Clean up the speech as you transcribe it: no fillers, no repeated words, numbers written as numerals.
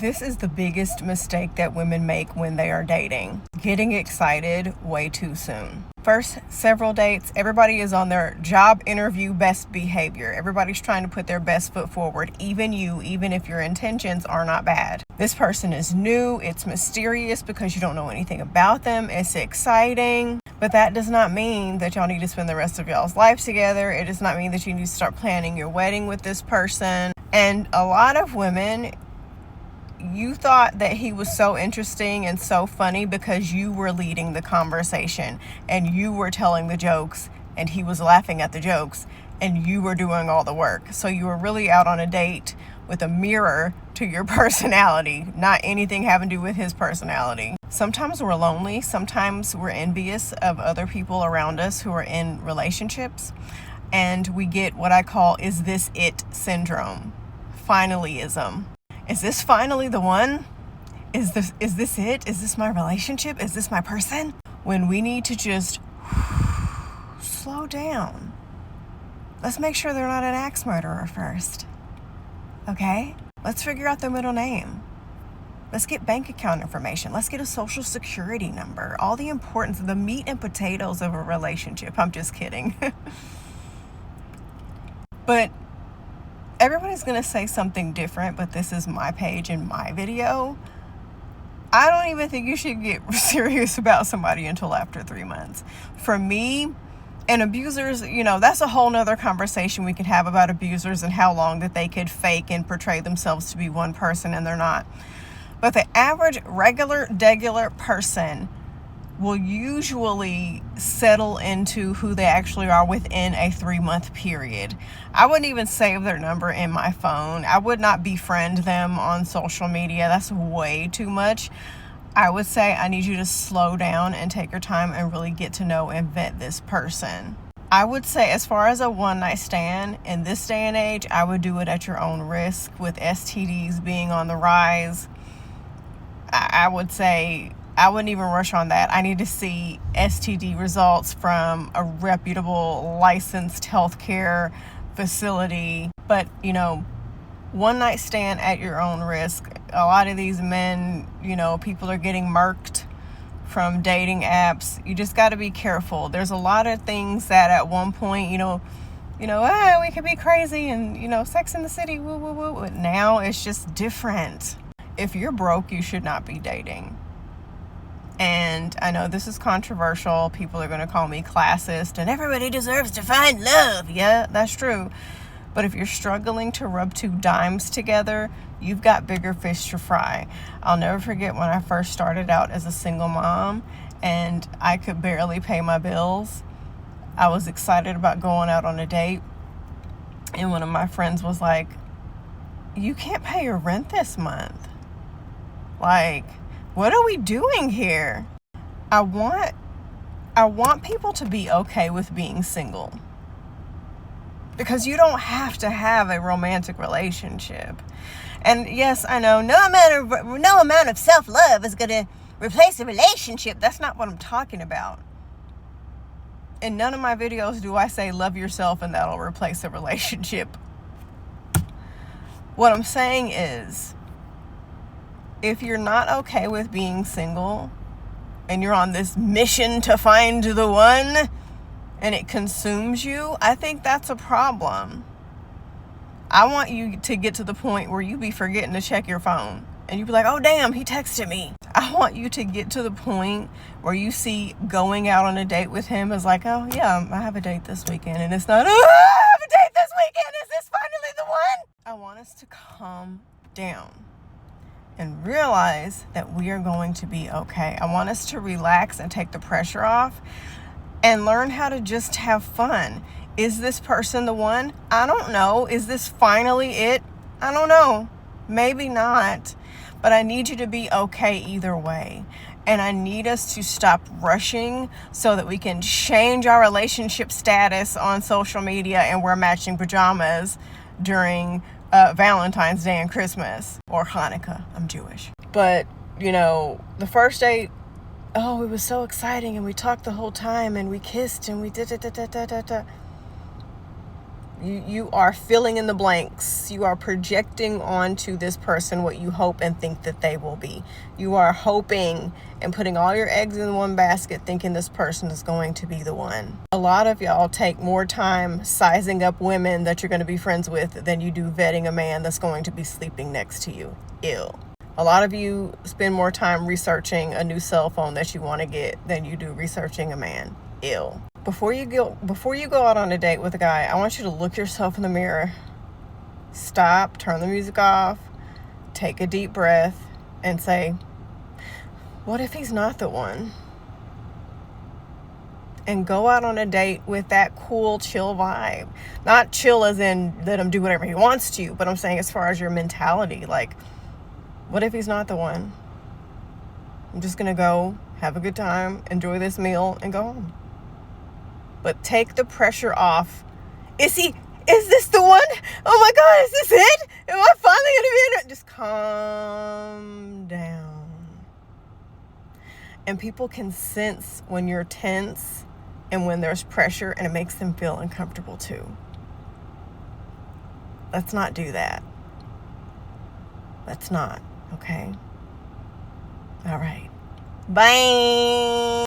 This is the biggest mistake that women make when they are dating. Getting excited way too soon. First several dates, everybody is on their job interview best behavior. Everybody's trying to put their best foot forward, even you, even if your intentions are not bad. This person is new, it's mysterious because you don't know anything about them, it's exciting. But that does not mean that y'all need to spend the rest of y'all's life together. It does not mean that you need to start planning your wedding with this person. And a lot of women, you thought that he was so interesting and so funny because you were leading the conversation and you were telling the jokes and he was laughing at the jokes and you were doing all the work. So you were really out on a date with a mirror to your personality, not anything having to do with his personality. Sometimes we're lonely. Sometimes we're envious of other people around us who are in relationships. And we get what I call, is this it syndrome? Finallyism. Is this finally the one? Is this it? Is this my relationship? Is this my person? When we need to just slow down. Let's make sure they're not an axe murderer first. Okay? Let's figure out their middle name. Let's get bank account information. Let's get a social security number. All the importance of the meat and potatoes of a relationship. I'm just kidding. But everybody's going to say something different, but this is my page and my video. I don't even think you should get serious about somebody until after 3 months. For me, and abusers, that's a whole nother conversation we could have about abusers and how long that they could fake and portray themselves to be one person and they're not. But the average degular person will usually settle into who they actually are within a 3-month period. I wouldn't even save their number in my phone. I would not befriend them on social media. That's way too much. I would say I need you to slow down and take your time and really get to know and vet this person. I would say as far as a one-night stand, in this day and age, I would do it at your own risk. With STDs being on the rise, I would say I wouldn't even rush on that. I need to see STD results from a reputable, licensed healthcare facility. But, one night stand at your own risk. A lot of these men, people are getting murked from dating apps. You just got to be careful. There's a lot of things that at one point, we could be crazy and, Sex in the City, woo, woo, woo. But now it's just different. If you're broke, you should not be dating. And I know this is controversial. People are going to call me classist and everybody deserves to find love. Yeah, that's true. But if you're struggling to rub two dimes together, you've got bigger fish to fry. I'll never forget when I first started out as a single mom and I could barely pay my bills. I was excited about going out on a date. And one of my friends was like, "You can't pay your rent this month. Like, what are we doing here?" I want people to be okay with being single. Because you don't have to have a romantic relationship. And yes, I know no amount of self-love is going to replace a relationship. That's not what I'm talking about. In none of my videos do I say love yourself and that'll replace a relationship. What I'm saying is, if you're not okay with being single and you're on this mission to find the one and it consumes you, I think that's a problem. I want you to get to the point where you be forgetting to check your phone and you be like, "Oh damn, he texted me." I want you to get to the point where you see going out on a date with him as like, "Oh yeah, I have a date this weekend," and it's not, "Oh, I have a date this weekend. Is this finally the one?" I want us to calm down and realize that we are going to be okay. I want us to relax and take the pressure off and learn how to just have fun. Is this person the one? I don't know. Is this finally it? I don't know. Maybe not. But I need you to be okay either way. And I need us to stop rushing so that we can change our relationship status on social media and wear matching pajamas during Valentine's Day and Christmas or Hanukkah. I'm Jewish. But, the first date, oh, it was so exciting and we talked the whole time and we kissed and we did. You are filling in the blanks. You are projecting onto this person what you hope and think that they will be. You are hoping and putting all your eggs in one basket, thinking this person is going to be the one. A lot of y'all take more time sizing up women that you're going to be friends with than you do vetting a man that's going to be sleeping next to you. Ew. A lot of you spend more time researching a new cell phone that you want to get than you do researching a man. Ew. Before you go out on a date with a guy, I want you to look yourself in the mirror. Stop, turn the music off, take a deep breath, and say, what if he's not the one? And go out on a date with that cool, chill vibe. Not chill as in let him do whatever he wants to, but I'm saying as far as your mentality, like, what if he's not the one? I'm just going to go, have a good time, enjoy this meal, and go home. But take the pressure off. Is this the one? Oh my God, is this it? Am I finally going to be in it? Just calm down. And people can sense when you're tense and when there's pressure, and it makes them feel uncomfortable too. Let's not do that. Let's not, okay? All right. Bye.